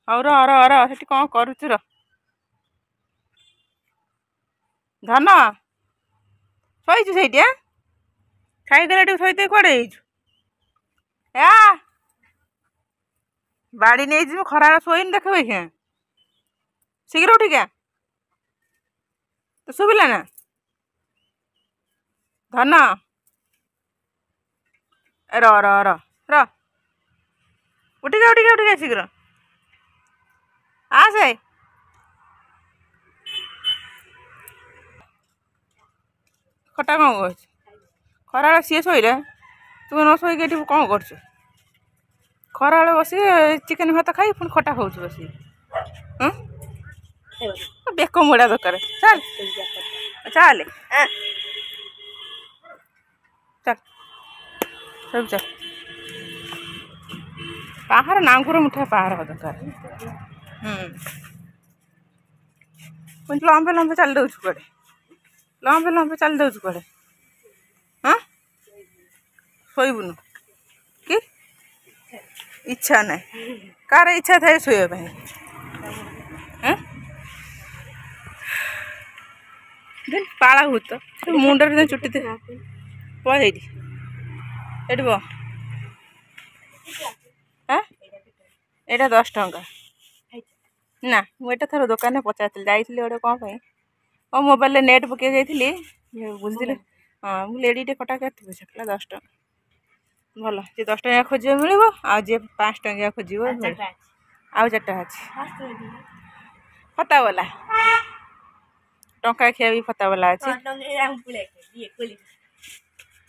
ହଉ ର ସେଠି କ'ଣ କରୁଛୁ ର ଧନ ଶୋଇଛୁ ସେଇଠି ଖାଇଦେଲା ଟିକେ ଶୋଇତେ କୁଆଡ଼େ ହେଇଛୁ ବାଡ଼ି ନେଇଛି ମୁଁ ଖରାରେ ଶୋଇନି ଦେଖିବ ଏଇଖିଣା ଶୀଘ୍ର ଉଠିକା ତ ଶୁଭିଲା ନା ଧନ ର ର ର ର ଉଠିକା ଶୀଘ୍ର ଆସେ ଖଟା କ'ଣ କରୁଛୁ ଖରାବେଳେ ସିଏ ଶୋଇଲା ତୁ ନ ଶୋଇକି ଏଠି କ'ଣ କରୁଛୁ ଖରାବେଳେ ବସିକି ଚିକେନ ଭାତ ଖାଇ ପୁଣି ଖଟା ଖାଉଛୁ ବସିକି ବେକ ମୋଡ଼ା ଦରକାର ଚାଲ ଚାଲେ ଚାଲ ସବୁ ଚାଲ ପାହାର ନାଙ୍ଗୁର ମୁଠା ପାହାର ଦରକାର ପୁଣି ଲମ୍ବେ ଚାଲି ଦେଉଛୁ କୁଆଡ଼େ ଲମ୍ବେ ଚାଲି ଦେଉଛୁ କୁଆଡ଼େ ଶୋଇବୁନୁ କି ଇଚ୍ଛା ନାହିଁ କାହାର ଇଚ୍ଛା ଥାଏ ଶୋଇବା ପାଇଁ ପାଳା ଭୂତ ମୁଣ୍ଡରେ ଚୁଟି ପଳା ସେଇଠି ଏଠି ବ ଏଇଟା 10 ଟଙ୍କା ନା ମୁଁ ଏଇଟା ଥର ଦୋକାନରେ ପଚାରିଥିଲି ଯାଇଥିଲି ଗୋଟେ କ'ଣ ପାଇଁ ମୋ ମୋବାଇଲରେ ନେଟ୍ ପକେଇ ଯାଇଥିଲି ବୁଝିଥିଲି ମୁଁ ଲେଡ଼ିଟେ ଖଟା କରିଥିବି ସେ କହିଲା 10 ଟଙ୍କା ଭଲ ଯିଏ 10 ଟଙ୍କିଆ ଖୋଜିବ ମିଳିବ ଆଉ ଯିଏ 5 ଟଙ୍କିଆ ଖୋଜିବ ଆଉ 4ଟା ଅଛି ଫତାବାଲା ଟଙ୍କା ଖିଆ ବି ଫତାବାଲା ଅଛି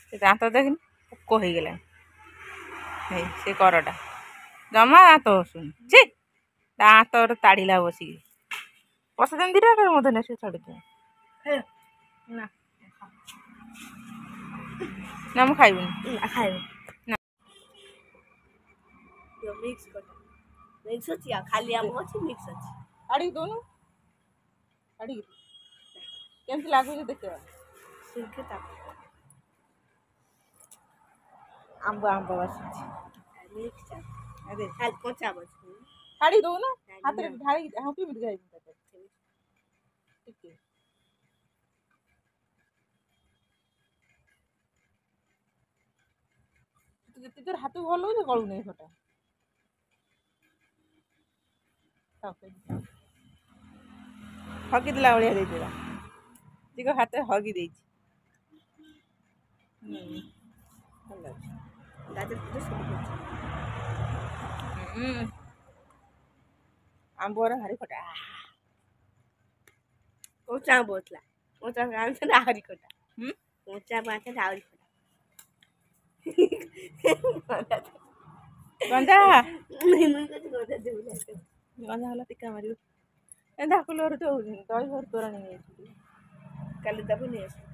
ସେ ଦାନ୍ତ ଦେଖିନି ପୋକ ହେଇଗଲାଣି ହେଇ ସେ କରଟା ଜମା ଦାନ୍ତ ବସୁନି ଛି ଦାନ୍ତର ତାଡ଼ିଲା ବସିକି ବସା ଦିନ ଦିଟା ମଧ୍ୟ ନା ସେ ଛାଡ଼ିଦିଅ ନା ମୁଁ ଖାଇବିନି ଖାଇବି ନା ମିକ୍ସ ଅଛି ଖାଲି ଆମ୍ବ ଅଛି ମିକ୍ସ ଅଛି ଆଡ଼ିକି ଦଉନୁ ଆଡ଼ିକି କେମିତି ଲାଗୁଛି ଦେଖିବା ଆମ୍ବ ବାସୁଛି କଞ୍ଚା ଛାଡ଼ି ଦଉନୁ ହାତରେ ଢାଳିକି କେମିତି ଖାଇବି ଟିକେ ଯେତେ ତୋର ହାତ ଭଲ ହଉଛି ଗଳୁ ନାହିଁ ଖଟା ହଗିଦେଲା ଭଳିଆ ଦେଇଥିଲା ଟିକେ ହାତରେ ହଗି ଦେଇଛି ଭଲ ଅଛି ଆମ୍ବର ଭାରି ଖଟା କଞ୍ଚା ଆମ୍ବ ଥିଲା କଞ୍ଚା ଆହୁରି ଖଟା କଞ୍ଚା ଆମ୍ବ ଆହୁରି ଖଟା ଗଞ୍ଜା ହେଲା ଟିକା ମାରିବ ଧାକୁଲରୁ ତ ଦହି ଘର ତୋରାଣି ନେଇଯାଇଥିଲି କାଲି ତାକୁ ନେଇ ଆସିବୁ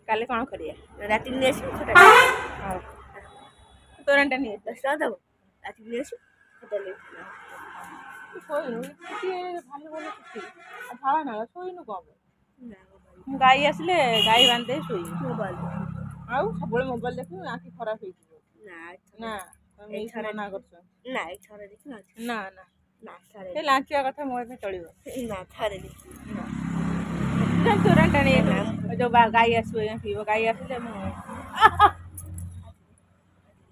କାଲି କ'ଣ କରିବା ରାତିରେ ନେଇ ଆସିବୁ ତୋରାଣିଟା ନେଇ ଆସିବୁ ଦେବ ରାତିରେ ନେଇ ଆସିବୁ ଶୋଇନୁ ଟିକେ ଭଲ ଫାଳ ନା ଶୋଇନୁ କ'ଣ ମୁଁ ଗାଈ ଆସିଲେ ଗାଈ ବାନ୍ଧି ଦେଇ ଶୋଇବି ମୋବାଇଲ ଆଉ ସବୁବେଳେ ମୋବାଇଲ ଦେଖିବୁ ଆଖି ଖରାପ ହେଇଯିବ ନା ନା କରୁଛ ନା ସେ ଲାଞ୍ଚିବା କଥା ମୋ ଏବେ ଚଳିବ ତୋରାଣି ଟାଣି ଯୋଉ ଗାଈ ଆସିବ ପିଇବ ଗାଈ ଆସିଲେ ମୁଁ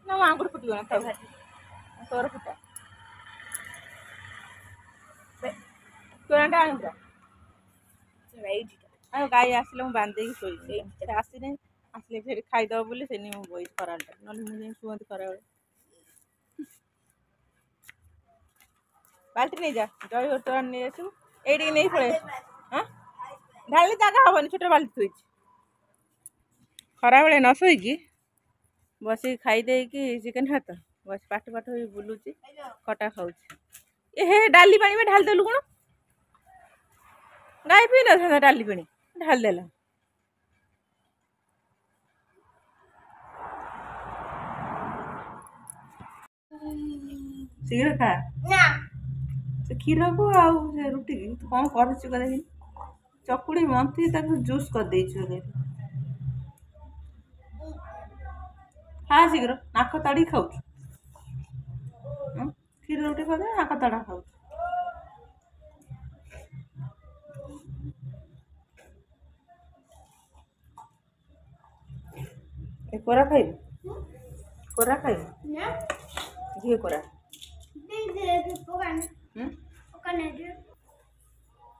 ନା ମୋ ଆଙ୍ଗୁଠି ଫୁଟିବ ନା ତୋର ଫୁଟା ତୋରାଣିଟା ଆଣିବୁ ଆଉ ଗାଈ ଆସିଲେ ମୁଁ ବାନ୍ଧି ଦେଇକି ଶୋଇବି ସେ ଆସିଲେ ସେଠି ଖାଇଦେବ ବୋଲି ସେ ମୁଁ ବହି ଖରାଟା ନହେଲେ ମୁଁ ଯାଇ ଶୁଅନ୍ତି ଖରାବେଳେ ବାଲ୍ଟି ନେଇଯା ଦହି ତୋରାଣି ନେଇ ଆସିବୁ ଏଇଠିକି ନେଇ ପଳେଇ ଆସିବୁ ଢାଳିଲେ ଜାଗା ହବନି ଛୋଟ ବାଲ୍ଟି ଥୋଇଛି ଖରାବେଳେ ନ ଶୋଇକି ବସିକି ଖାଇ ଦେଇକି ଚିକେନ ଭାତ ବସି ପାଠ ହେଇ ବୁଲୁଛି ଖଟା ଖାଉଛି ହେ ଡାଲି ପାଣି ବି ଢାଳି ଦେଲୁ କ'ଣ ଗାଈ ପିଇ ନଥାନ୍ତା ଡାଲି ପାଣି ଢାଳି ଦେଲା ଶୀଘ୍ର ଖା ସେ କ୍ଷୀରକୁ ଆଉ ସେ ରୁଟିକି ତୁ କ'ଣ କରୁଛୁ ଦେଖିନି ଚକୁଡ଼ି ମନ୍ଥି ତାକୁ ଜୁସ୍ କରିଦେଇଛୁ ଖା ଶୀଘ୍ର ନାକ ତାଡ଼ିକି ଖାଉଛୁ ରୁଟି ଖାଉଛ ନା କତଡ଼ା ଖାଉଛ? ଏ କୋରା ଖାଇବୁ? କୋରା ଖାଇବୁ? ଘିଅ କୋରା।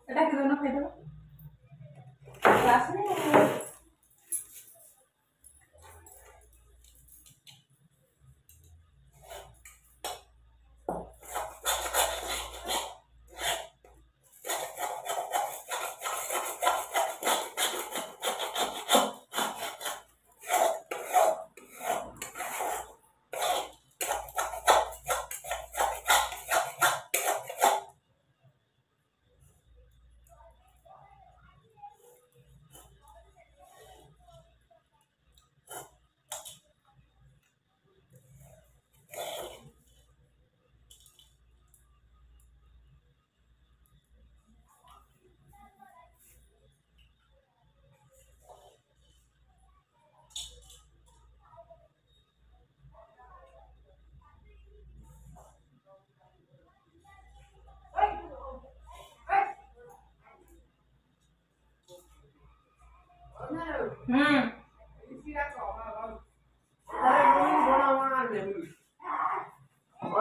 এটা কি জন্য খাইতে আসলে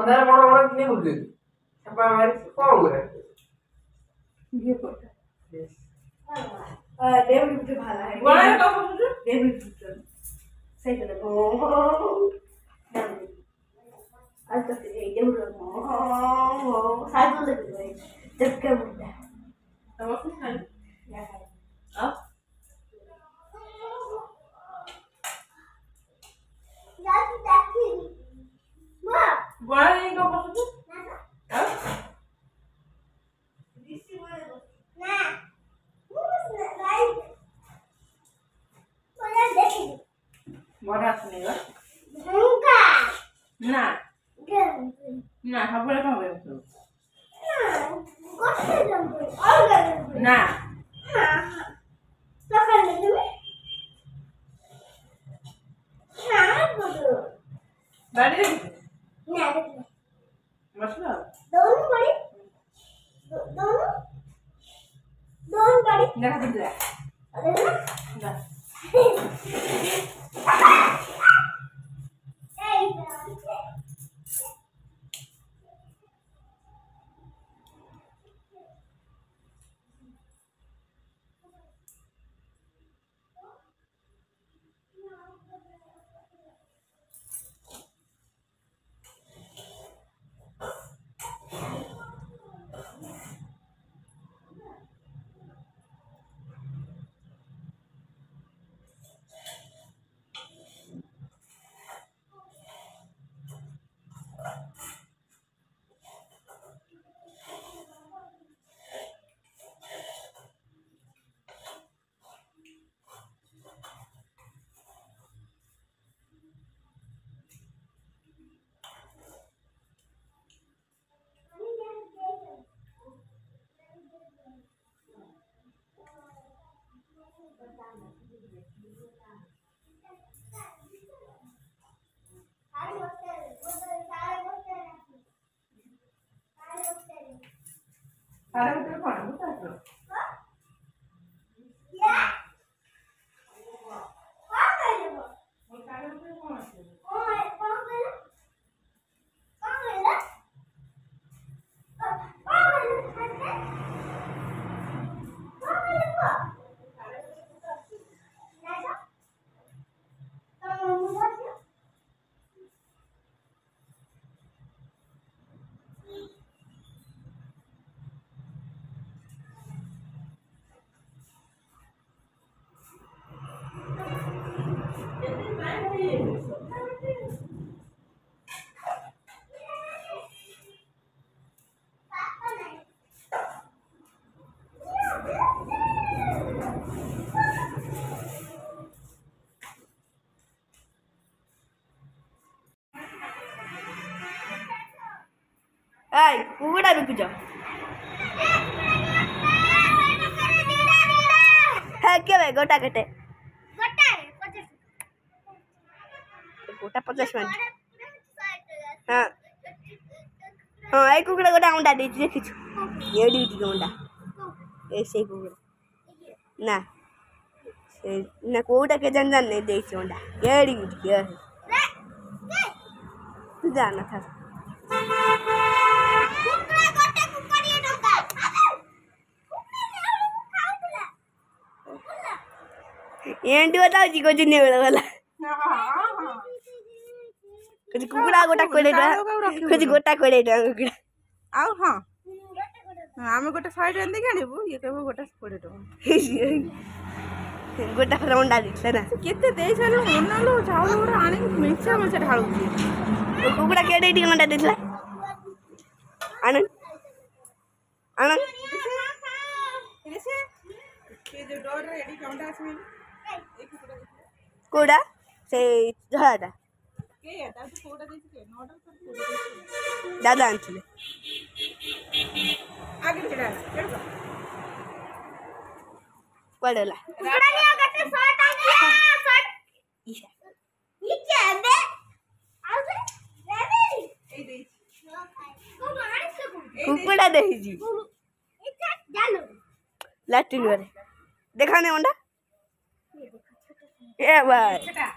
अंधारा बड़ा बड़ा किने बोलते छपा हमारे कौन हो रहा है ये कोटा डेविड भी भाला है बड़ा है कब बोलते डेविड सही कर ओ आज तक ये डेविड ओ साइकिल लग गई जब क्या बोलता है तब उसने खाई अब बड़ा नहीं कब बोलते अब बड़ा सुनेगा ना ना खबर कहाँ गए तो ना गाड़ी देखी मसला देखा दिख रहा ना सारे उधर कौन होता है तो वो सारे उधर कौन है Ay, kukuda bikuja. Hey, क्या है गोटा कटे? गोटा 50 मिनट. हाँ. हाँ एक कुकुड़ा गोटे अंडा देती देखिछु एडी टी अंडा ए से कुकुड़ा ना से ना कोटा के जन नहीं देती अंडा एडी टी है तू जाना था कुकुड़ा गोटे कुकुड़ी डोका एंडी बताओ जी को जुने वाला कुछ कुकुड़ा गोटा कोड़े कुछ गोटा कोड़े कुकुड़ा आउ हाँ आम गोटे 100 टका देखी आनबू ये कहब गोटे 20 टका गोटा अंडा देते ना केते देई सारे मनलो चाउल गोटा आनी मिक्सर में ढाळुची कुकुड़ा केडे टी अंडा देतला आनंद आनंद इसे के जो डोर रे एडी अंडा आसी एक कुकुड़ा कोड़ा से झाड़ा के याता तो कोड़ा देती के नोडल कर दादा आंचले आगे चढ़ा चढ़ पड़ला कुकुड़ा लिया गटे 100 टका 100 ईशा ये क्या बे आउसे बेबी ए देई कुकुड़ा देही जी इच्छा जानो लैट्रिन वाले दिखाने अंडा ये भाई छटा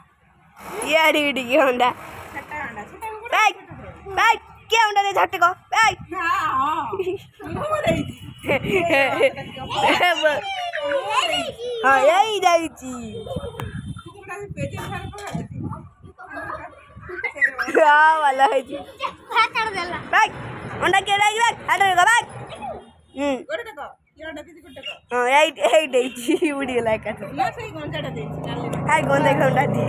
ये अड़ी की अंडा छटा अंडा छटा बैग बैग क्या अंडा दे झट को बैग हां वो देई हाँ यही जाई छी कुकुड़ा से पेजे खाने पका देती हां वाला है जी कर देला बैग अंडा के बैग हट रे बैग गोरे टका ये अंडा किसी को टका हाँ यही दे छी उड़ी लायक है ना सही गोंजाटा देई चाले हाय गोंदे अंडा दी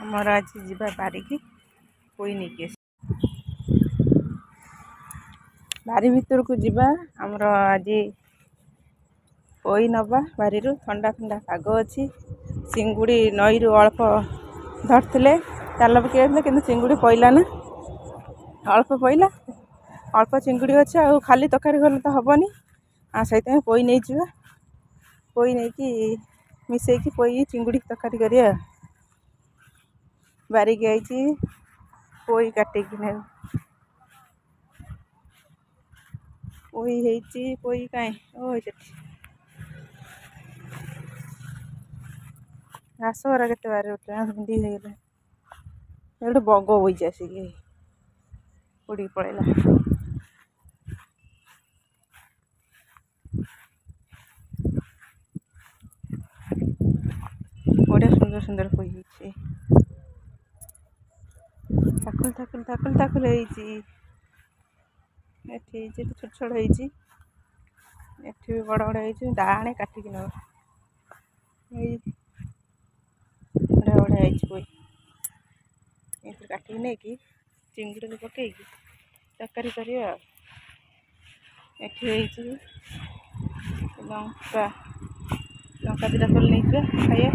आमर आज जीवा बारिकी कोई नहीं के बारी भीतर को जीवा आमर आज कोई नवा बारी ठंडा ठंडा पाग अच्छी चिंगुड़ी नई रु अल्प धरते जाल पकड़ कि चिंगुड़ी पईला ना अल्प पईला अल्प चिंगुड़ी अच्छे आ खाली तकारी गले तो हेनी आ सही पोई नहीं जा पोई नहीं कि मिसेकी पोई चिंगुड़ी तकारी करिया बारिकी आई पोई काटिकी ना पोई है पोई कहीं ओ घास गुरा के बारे उठे भिंडी हो गला गोटे बग बोई आसिक उड़ी पड़ेगा बढ़िया सुंदर सुंदर पोई ताकुल ताकुल ताकुल ताकुल छोट छोट होती भी बड़ बड़ हो दाणे काटिक नब बढ़िया बढ़िया पोई ये काटिक नहीं कि चिंगुड़ी पकई तरकारी कर लंका लंका दुटा तोल नहीं खाइए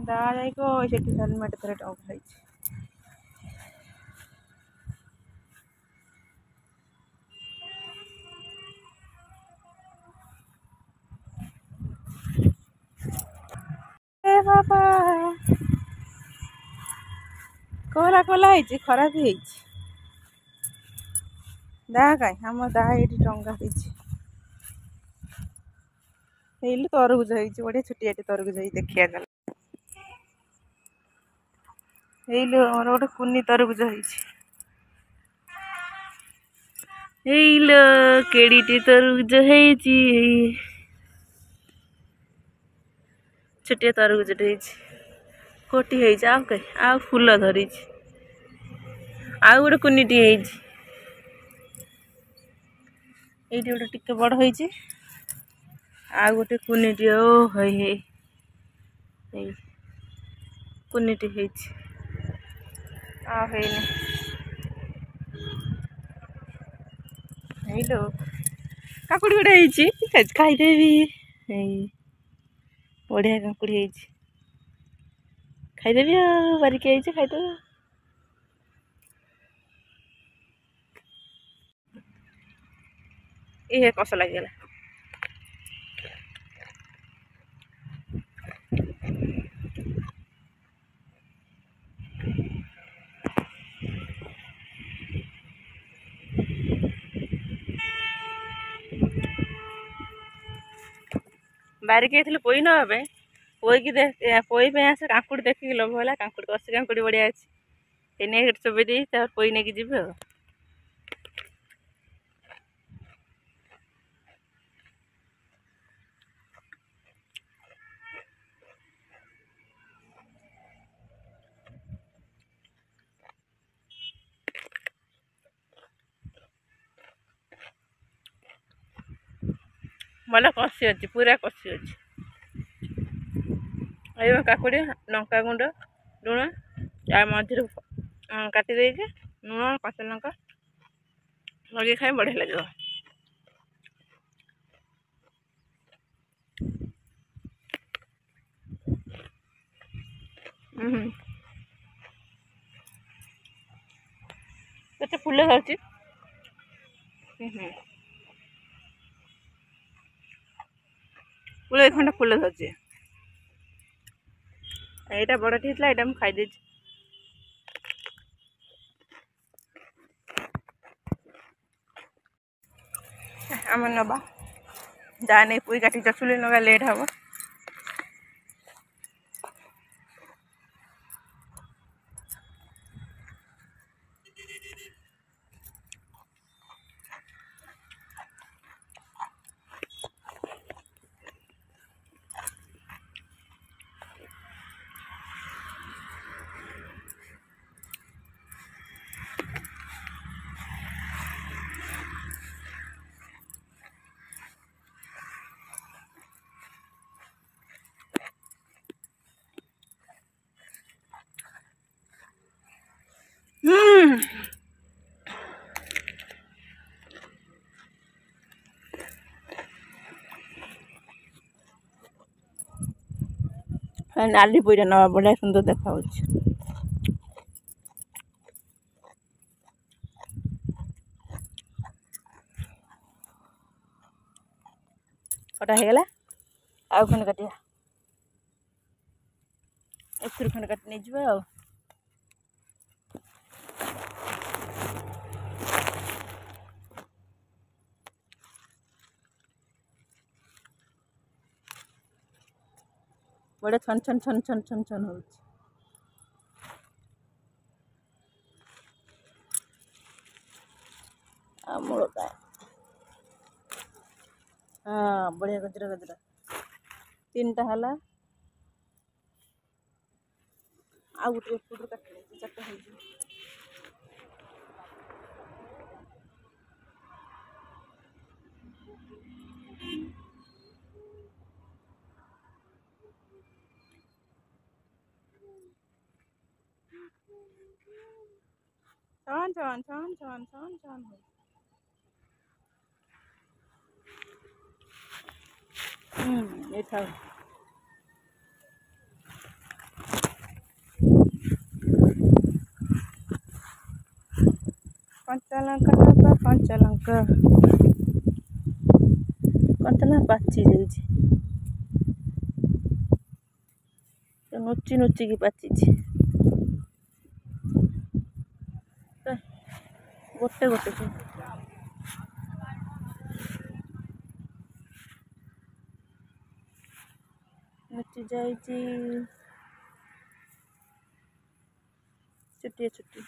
दा जाइक हेलमेट थोड़े टंगा बाबा कोला कोला है खराब है दा कहीं आम दा ये टंगा तरबुज बढ़िया छोटिया तरबुज देखिया गला मोर गोटे कुनी तरबुज केड़ी तरबुज छोटिया तरबुजटे कोटी आ कहीं आ फूल धरी आउ गोटे कुनीटी ये गोटे टिके बड़ हो आ गोटे कुनीटी ओ है कुनीटी हेलो काकुड़ी गोटे खाईदेवी बढ़िया काकुड़ी ଖାଇଦେବି ଆଉ ବାରିକି ଆଇଛି ଖାଇଦେବି। ଇଏ କଷ ଲାଗିଗଲା। ବାରିକି ଯାଇଥିଲି ପୋଇ ନେବା ପାଇଁ, ପୋଇ ପାଇଁ ଆସେ କାଙ୍କୁଡ଼ି ଦେଖିକି ଲୋଭ ହେଲା। କାଙ୍କୁଡ଼ି କଷି କାଙ୍କୁଡ଼ି ବଢ଼ିଆ ଅଛି, ଏ ନେଇ ସେଠି ଚୋବେଇ ଦେଇ ତାପରେ ପୋଇ ନେଇକି ଯିବି ଆଉ। ଭଲ କଷି ଅଛି, ପୁରା କଷି ଅଛି। ଏଇ କାକୁଡ଼ି, ଲଙ୍କାଗୁଣ୍ଡ, ଲୁଣ ତା ମଝିରୁ କାଟି ଦେଇକି ଲୁଣ କଞ୍ଚା ଲଙ୍କା ଲଗେଇ ଖାଇ ବଢ଼ିଆ ଲାଗିବ। କେତେ ଫୁଲ ଧରୁଛି। ପୁଳେ ଖଣ୍ଡେ ଫୁଲ ଧରିଛି। ଏଇଟା ବଡ଼ଟି ହେଇଥିଲା, ଏଇଟା ମୁଁ ଖାଇଦେଇଛି। ଆମେ ନେବା ଯାହା ନେଇ ପୁଇ କାଟି ଚଚୁଲି ନେବା, ଲେଟ୍ ହବ। ନାଲି ପୋଇଟା ନେବା, ବଢ଼ିଆ ସୁନ୍ଦର ଦେଖାଯାଉଛି। କଟା ହେଇଗଲା, ଆଉ ଖଣ୍ଡେ କାଟିବା। ଏଥିରୁ ଖଣ୍ଡେ କାଟି ନେଇଯିବା ଆଉ। ବଢ଼ିଆ ଛନ ଛନ ଛନ ଛନ ଛନ ଛନ ହଉଛି। ଆମର ହଁ ବଢ଼ିଆ ଗଜରା ଗଜରା ତିନିଟା ହେଲା। ଆଉ ଗୋଟେ ଏପଟରୁ କାଟି ଚାରିଟା ହେଇଯିବ। ଛନ ଛନ ଛନ ଛନ ଛନ ଛନ ଏଇଟା କଞ୍ଚା ଲଙ୍କା ନେବା, କଞ୍ଚା ଲଙ୍କା ପାଚି ଯାଇଛି, ନୁଚି ନୁଚିକି ପାଚିଛି। ଗୋଟେ ଗୋଟେ ନୁଚି ଯାଇଛି, ଛୁଟିଏ ଛୁଟି।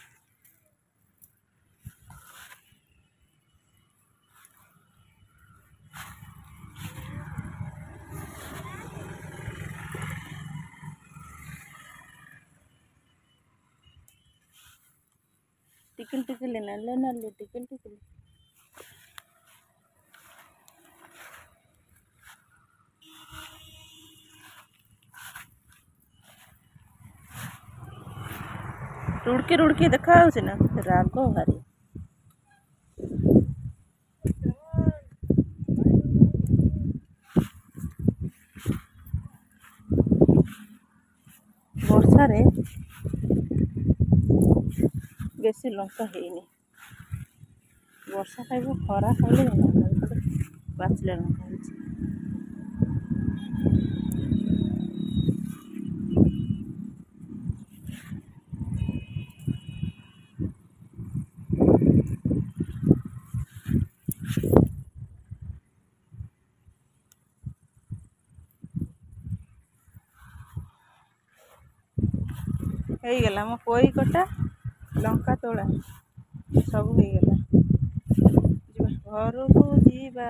टिकल टिकल नल्ले नल्ले टिकल टिकल। रुड़के देखा ना राग भारी। वर्षा ଖରାରେ ବେଶୀ ଲଙ୍କା ହେଇନି। ବର୍ଷା ଖାଇବ, ଖରା ଖାଇଲେ ପାଚିଲା ଲଙ୍କା ହେଇଛି। ହେଇଗଲା ମୋ ପୋଇ କଟା, ଲଙ୍କା ତୋଳା ସବୁ ହେଇଗଲା। ଯିବା ଘରକୁ ଯିବା।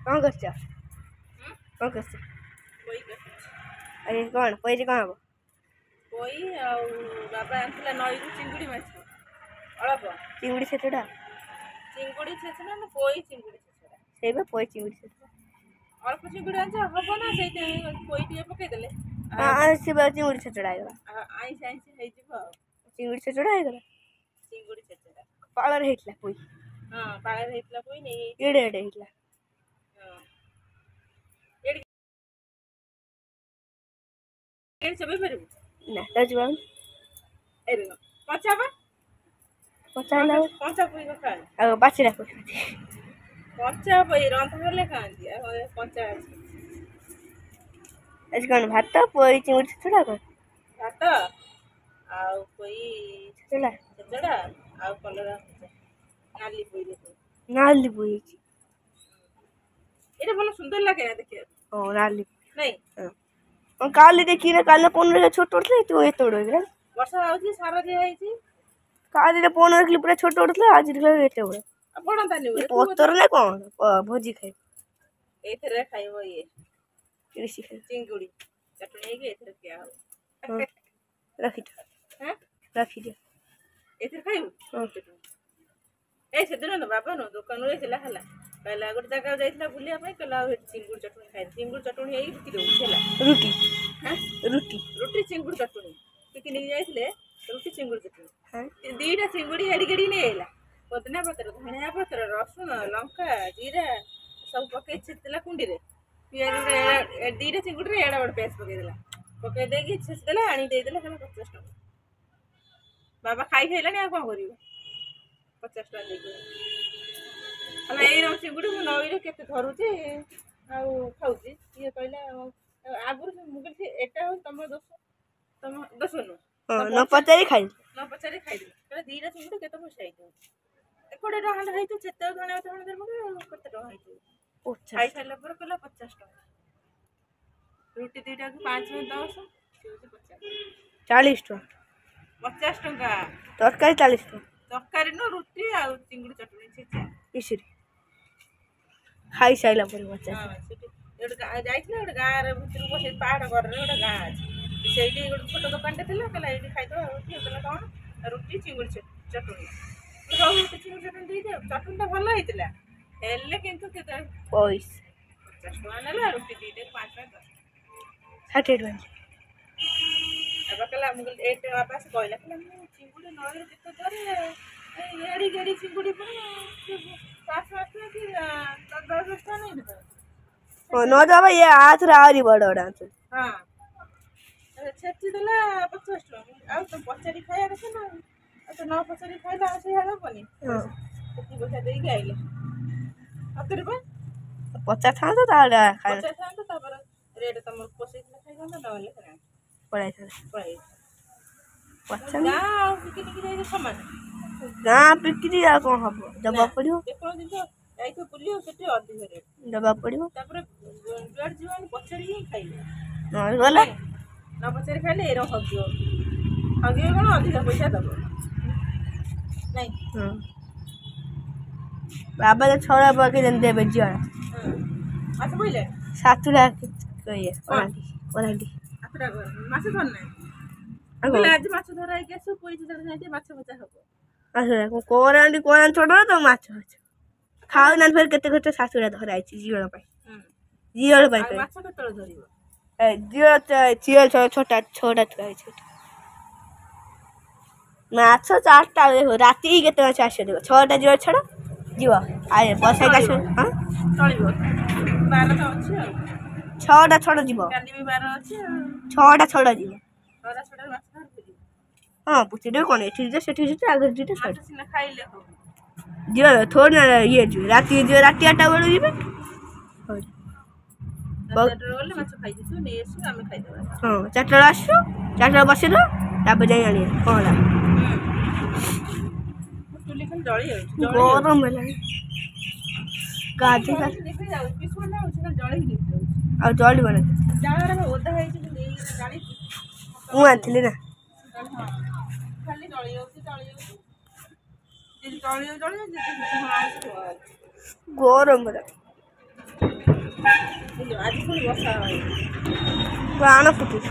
କ'ଣ କରୁଛ? କ'ଣ କରୁଛ? ପୋଇ କାଟୁଛି। ଆରେ କ'ଣ ପୋଇରେ କ'ଣ ହବ? ପୋଇ ଆଉ ବାବା ଆଣିଥିଲା ନଈରୁ ଚିଙ୍ଗୁଡ଼ି ମାଛ ଅଳ୍ପ। ଚିଙ୍ଗୁଡ଼ି ଛେଚଡ଼ା? ଚିଙ୍ଗୁଡ଼ି ଛେଚଡ଼ା ନା ପୋଇ ଚିଙ୍ଗୁଡ଼ି ଛେଚଡ଼ା? ସେଇ ବା ପୋଇ ଚିଙ୍ଗୁଡ଼ି ଛେଚଡ଼ା। ଅଳ୍ପ ଚିଙ୍ଗୁଡ଼ି ଆଣିଛ ହବ ନା, ସେଇଥିପାଇଁ ପୋଇ ଟିକେ ପକେଇଦେଲେ ସେ ବା ଚିଙ୍ଗୁଡ଼ି ଛେଚଡ଼ା ହେଇଗଲା। ଆଇଁଷ ଆଇଁଷ ହେଇଯିବ ଆଉ। ଚିଙ୍ଗୁଡ଼ି ଛେଚଡ଼ା ହେଇଗଲା। ଚିଙ୍ଗୁଡ଼ି ଛେଚଡ଼ା ପାଳରେ ହେଇଥିଲା ପୋଇ। ହଁ ପାଳରେ ହେଇଥିଲା ପୋଇ ନେଇ ଏଡ଼େ ଏଡ଼େ ହେଇଥିଲା। ଚୋବେଇ ପାରିବୁ ନା ଯିବା କଞ୍ଚା ବା କଞ୍ଚା ହେଲା କଞ୍ଚା ପୋଇ ଖାଆନ୍ତି। ଆଉ ପାଚିଲା ପୋଇ କଞ୍ଚା ପୋଇ ରନ୍ଧା ହେଲେ ଖାଆନ୍ତି, ଆଉ କଞ୍ଚା ଅଛି। ଆଜି କ'ଣ ଭାତ ପୋଇ ଚିଙ୍ଗୁଡ଼ି ଛେଚଡ଼ା? କ'ଣ ଭାତ ଆଉ ପୋଇ ଛେଚଡ଼ା ଛେଚଡ଼ା ଆଉ କଲରା ଭଜା। ନାଲି ପୋଇ ନାଲି ପୋଇ ହେଇଛି। ଏଇଟା ଭଲ ସୁନ୍ଦର ଲାଗେ ନା ଦେଖିବାକୁ। ନାଲି ନାଇଁ କାଲି ଦେଖିଲେ କାଲି ପନିର ଛୋଟ ଉଠିଲା, ତୁ ଏତେ ବଡ଼ ହେଇଗଲା। ବର୍ଷା ହଉଛି, ସାର ଦିଆ ହେଇଛି। କାଲି ପନିର ଦେଖିଲି ପୁରା ଛୋଟ ଉଠିଲା, ଆଜି ଦେଖିଲା ଏତେ ବଡ଼। ବଢ଼ନ୍ତାନି ପତର ନା କ'ଣ ଭୋଜି ଖାଇବ? ଏଇଥିରେ ଖାଇବ ଇଏ ରିସି ଖାଇବ। ଚିଙ୍ଗୁଡ଼ି ଚଟଣି ହେଇକି ଏଥିରେ ଖିଆ ହବ। ରଖିଦିଅ ରଖିଦିଅ। ଏଥିରେ ଖାଇବୁ। ଏ ସେଦିନ ବାବା ଦୋକାନରୁ ଯାଇଥିଲା ହେଲା, କହିଲା ଗୋଟେ ଜାଗାକୁ ଯାଇଥିଲା ବୁଲିବା ପାଇଁ, କହିଲା ଆଉ ଚିଙ୍ଗୁଡ଼ି ଚଟଣି ଖାଇଲି। ଚିଙ୍ଗୁଡ଼ି ଚଟଣି ହେଇକି ବିକି ଦେଉଛି ହେଲା। ରୁଟି ରୁଟି ଚିଙ୍ଗୁଡ଼ି ଚଟଣି ବିକି ନେଇକି ଯାଇଥିଲେ। ରୁଟି ଚିଙ୍ଗୁଡ଼ି ଚଟଣି ଦିଟା ଚିଙ୍ଗୁଡ଼ି ଏଡ଼ିକି ଏଡ଼ିକି ନେଇ ଆଇଲା। ପୋଦିନା ପତ୍ର, ଧଣିଆ ପତ୍ର, ରସୁଣ, ଲଙ୍କା, ଜିରା ସବୁ ପକେଇ ଛେଚିଦେଲା କୁଣ୍ଡିରେ। ପିଆଜ ଦିଟା ଚିଙ୍ଗୁଡ଼ିରେ ଏଡ଼େ ବଡ଼ ପିଆଜ ପକେଇଦେଲା। ପକେଇ ଦେଇକି ଛେଚିଦେଲା, ଆଣିକି ଦେଇଦେଲା, କହିଲା 50 ଟଙ୍କା। ବାବା ଖାଇ ଖାଇଲାଣି, ଆଉ କ'ଣ କରିବ? 50 ଟଙ୍କା ଦେଇକି ହେଲା। ଏଇ ଚିଙ୍ଗୁଡ଼ି ମୁଁ ନଈରେ କେତେ ଧରୁଛି ଆଉ ଖାଉଛି। ଇଏ କହିଲା ଆଗରୁ ମୁଁ କହିଲି ଏଟା ହଉଛି ତମ ଦୋଷ, ତମ ଦୋଷ ନୁହଁ। ନ ପଚାରି ଖାଇଲି। କହିଲା ଦିଟା ଚିଙ୍ଗୁଡ଼ି କେତେ ପଇସା ହେଇଥିବ? 20 ଟଙ୍କା ଖଣ୍ଡେ ହେଇଥିବ। ଯେତେ ଧଣିଆ ପତ୍ର ଦେବ କେତେ ଟଙ୍କା ହେଇଥିବ? ଖାଇ ସାରିଲା ପରେ କହିଲା 50 ଟଙ୍କା। ରୁଟି ଦିଟାକୁ 5 10 40 ଟଙ୍କା। 50 ଟଙ୍କା ତରକାରୀ 40 ଟଙ୍କା। ତରକାରୀ ନୁହଁ, ରୁଟି ଆଉ ଚିଙ୍ଗୁଡ଼ି ଚଟଣି ଛେଚା। ଖାଇସାରିଲା ପରେ ଗୋଟେ ଯାଇଥିଲେ, ଗୋଟେ ଗାଁରେ ଭିତରକୁ ସେ ପାହାଡ଼ କରରେ ଗୋଟେ ଗାଁ ଅଛି, ସେଇଠି ଗୋଟେ ଛୋଟ ଦୋକାନଟେ ଥିଲା। କହିଲା ଏଇଠି ଖାଇଦେବା। ରୁଟି କହିଲା କ'ଣ? ରୁଟି ଚିଙ୍ଗୁଡ଼ି ଚଟଣି। ହଉ ରୁଟି ଚିଙ୍ଗୁଡ଼ି ଚଟଣି ଦେଇଦିଅ। ଚଟଣିଟା ଭଲ ହେଇଥିଲା, ହେଲେ କିନ୍ତୁ କେତେ ପଇସା 50 ଟଙ୍କା ନେଲା। ରୁଟି ଦିଟାକୁ 5 ଟଙ୍କା 10 ଟଙ୍କା। 60 ଟଙ୍କା। ବାବା କହିଲା ମୁଁ କହିଲି ଏଇଟା ବାବା ସେ କହିଲା ମୁଁ ଚିଙ୍ଗୁଡ଼ି ନଈରେ ଯେତେ ଧରେ ଏଡ଼ି ଗେଡ଼ି ଚିଙ୍ଗୁଡ଼ି ପୁଣି 5 ଟଙ୍କା ନେଇଯିବ। ନ ଦେବା ଇଏ ଆଥରେ ଆହୁରି ବଡ଼ ବଡ଼ ଆଣିଛନ୍ତି। ହଁ ଛେଚି ଦେଲା 50 ଟଙ୍କା। ଆଉ ତ ପଚାରି ଖାଇବା କଥା ନା ଆଉ ତ ନ ପଚାରି ଖାଇଲେ ଆଉ ସେଇଆ ହେବନି। ସେତିକି ପଇସା ଦେଇକି ଆଇଲେ 70 ଟଙ୍କା ପଚାରିଥାନ୍ତୁ ତାହେଲେ ପଚାରିଥାନ୍ତୁ ତାପରେ ରେଟ୍ ତମର ପୋଷେଇଥିଲେ ଖାଇଥାନ୍ତ ନହେଲେ ପଳେଇଥାନ୍ତେ। ଗାଁ ଆଉ ପିକନିକ୍ ଯାଇକି ସମାନ। ଗାଁ ପିକନିକ୍ ଆଉ କ'ଣ ହବ ଦେବାକୁ ପଡ଼ିବ। ଯେକୌଣସି ଜିନିଷ ଯାଇଥିବ ବୁଲିବ ସେଠି ଅଧିକ ରେଟ୍ ଦେବାକୁ ପଡ଼ିବ। ତାପରେ ଯୁଆଡ଼େ ଯିବ ପଚାରିକି ହିଁ ଖାଇବ। ନହେଲେ ଗଲା ନ ପଚାରି ଖାଇଲେ ଏରকମ ହଗିବ କ'ଣ ଅଧିକ ପଇସା ଦେବ ନାଇଁ। ବାବା ତ 6 ପକେଇଛନ୍ତି ଦେବେ ଝିଅ ମାଛ ପଇଲେ 7 କରାଣ୍ଡି ମାଛ ଧରିନାହିଁ। ଆଜି ମାଛ ଧରା ହେଇକି ଆସିବ ପଇସା ଧରିନାହିଁ ମାଛ ଭଜା ହବ। କରାଣ୍ଡି ଛୋଟ ତ ମାଛ ଖାଉନାହାନ୍ତି ଫେର କେତେ କେତେ 7 ଧରା ହେଇଛି ଝିଅ ପାଇଁ। ମାଛ କେତେବେଳେ ଧରିବ? ଝିଅ ଛୋଟା ଥୁଆ ହେଇଛି। ମାଛ 4ଟା ରାତି କେତେ ମାଛ ଆସିବ ଦେଖ 6ଟା ଝିଅ ଛଡ଼ା ଯିବ ବର୍ଷା ଆସିବ ଚଳିବ 12 ତ ଅଛି ଆଉ 6ଟା ଛଡ଼ ଯିବ କାଲି ବି 12 ଅଛି ଆଉ 6ଟା ଛଡ଼ ଯିବ। 6ଟା ଛଡ଼ାରେ ମାଛ ଧରିପାରିବ। ହଁ ପୁଚିଦେବେ କ'ଣ ଏଠି ଦିଟା ସେଠି ଦିଟା ଆଗରେ ଦିଟା ମାଛ ସିନା ଖାଇଲେ ହବ। ଝିଅ ଥୋଡ଼ି ନା ଇଏ ଯିବେ ରାତି 8ଟା ବେଳକୁ ଯିବେ। ଗଲେ ମାଛ ଖାଇଦେଇଥିବ ନେଇ ଆସିବ ଆମେ ଖାଇଦେବା। ହଁ 4ଟା ବେଳେ ଆସିବ 4ଟା ବେଳେ ବସିଲ ତାପରେ ଯାଇ ଆଣିବେ କ'ଣ ହେଲା। ଚୁଲି ଖାଲି ଜଳି ଯାଉଛି ଗରମ ହେଲାଣି ଗାଧି ଆଉ ଜଳିବ ନା ଓଦା ହେଇଛି ମୁଁ ଆଣିଥିଲି ନା ଖାଲି ଜଳି ଯାଉଛି ଗରମ ହେଲାଣି। ଆଜି ପୁଣି ବର୍ଷା ପ୍ରାଣ ଫୁଟୁଛି।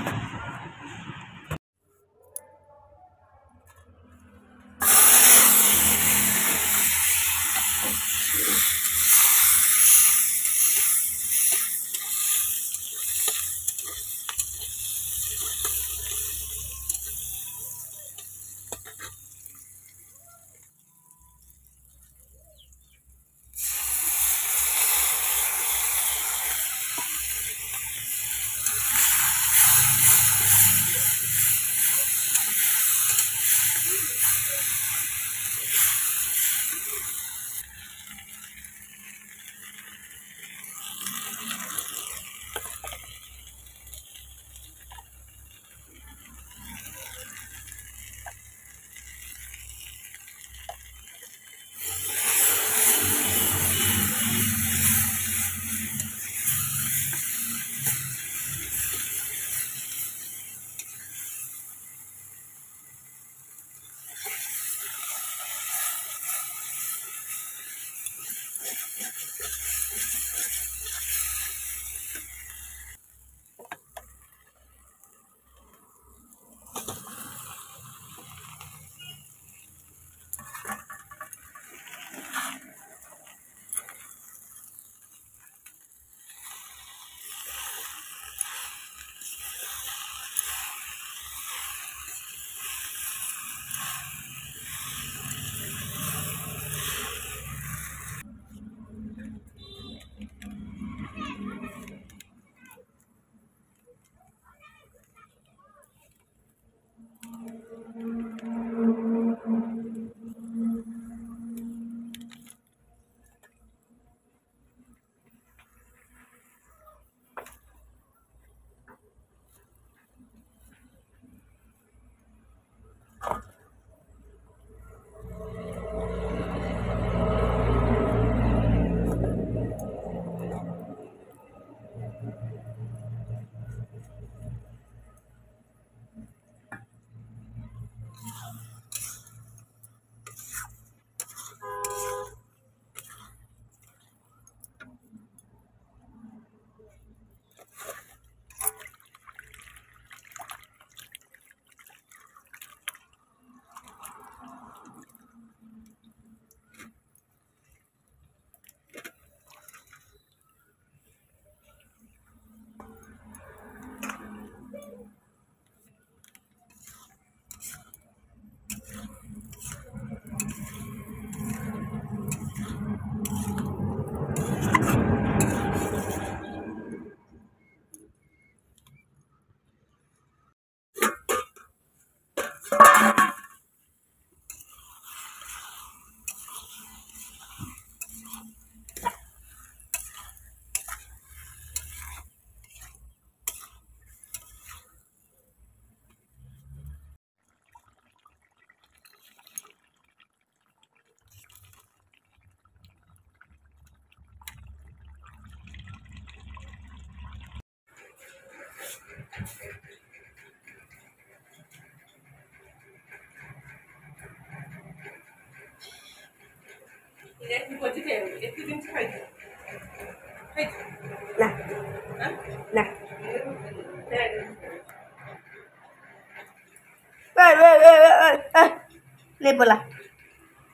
बोला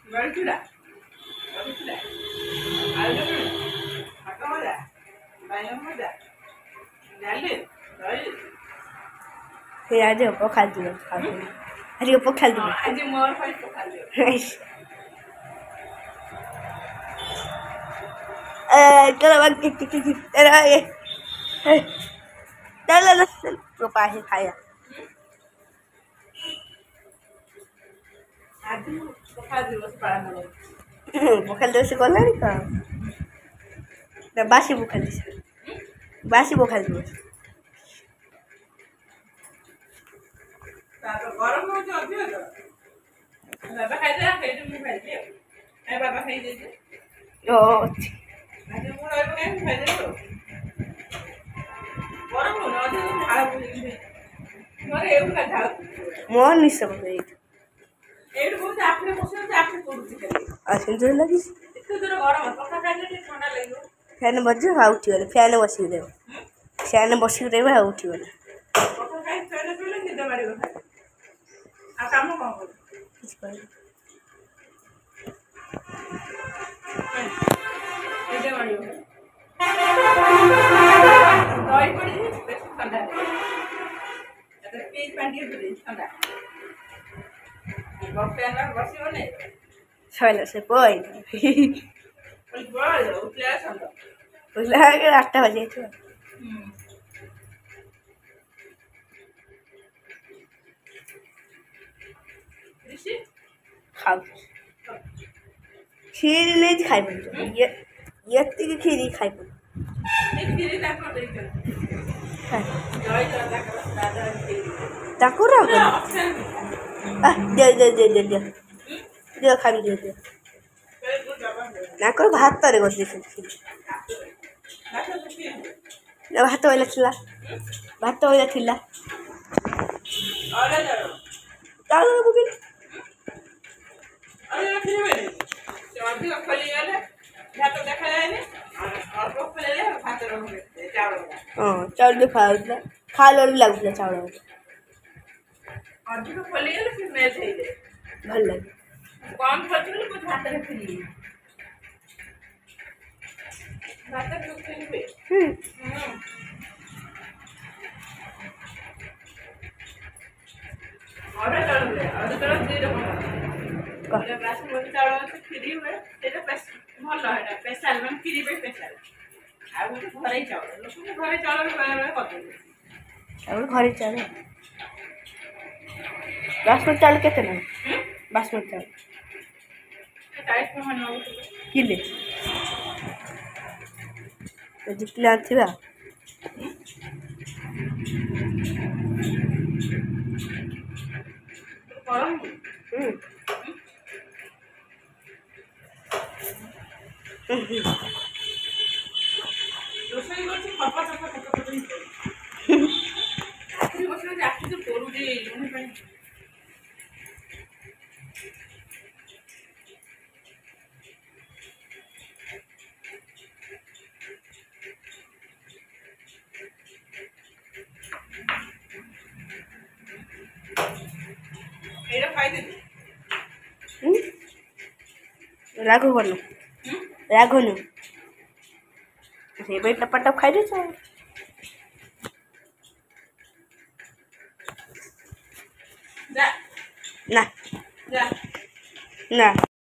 बड़चूड़ा आलू मका भजा बाइगन भजा डाली दही फिर आज पखाल दियो आज पखाल दियो आज मोर फाइट पका लियो चलो अरे ये चलो पापा है खाया आज पका दिवस पालन करो पखाल दिवस गलानी तो बासी पखाल दिवस बासी पखाल दिवस तातो गरम हो जो अधिक तो बाबा खाइ दे खाइ दे खाइ दे ए बाबा खाइ दे ओ आज मोर आइ खाइ दे तो गरम हो न अधिक झाड़ बुली मोर एउ ना झाड़ मोर निश्चय गई एड बहुत आपने बसे आपने पडुची खाली असुंदर लगी एते दूर गरम पक्का खाइ दे ठंडा लागियो फैन बज उठी गले फैन बसी दे फैन बसी दे उठी गले पक्का खाइ चले चले निद मारियो आ काम कोन करू किछ कर निद मारियो दही पड़ी बेस ठंडा एते पेज पानी दे ठंडा बक्का ना बसियो नै छले से पोई ओइ बल उठले ठंडा बुझला के 8 बजे तो ऋषि खाओ खीर नहीं खाई पड़ ये की खीर खाई पड़ एक खीरी ना कर दे दही ज्यादा कर दादा ताको रा दे दे दे दे दे दे खाबी दे दे ना कर भात तरे गस दे ना भात वाला थिला अरे जाओ तालो बुकिन अरे रखिबे जल्दी खली गले भात देखा जाय ने और खोले ले भात रहबे चावल हां चावल भी खा लो लागला चावल और जो खोले गले फिर मैच है दे भल लगे कम खर्च में कुछ भात रखली भात जो खेलबे और चलो दे दो ये राशन बोल चावल से फ्री हुए तेरे पैसे भल है स्पेशल में फ्री पे स्पेशल आ वो घरे चावल लोग घरे चावल में कत चावल घरे चावल बासमती चावल केते ना बासमती चावल टाइस में मन किले तो जितले आथिबा गरम रोषाई करछि खपा खपा आखिरी बस जे आखिरी तो पोरु जे लुनी पानी एरा खाइ दे राघो करनो राघो नु से भाई टपटप खाइ दे जा ना जा ना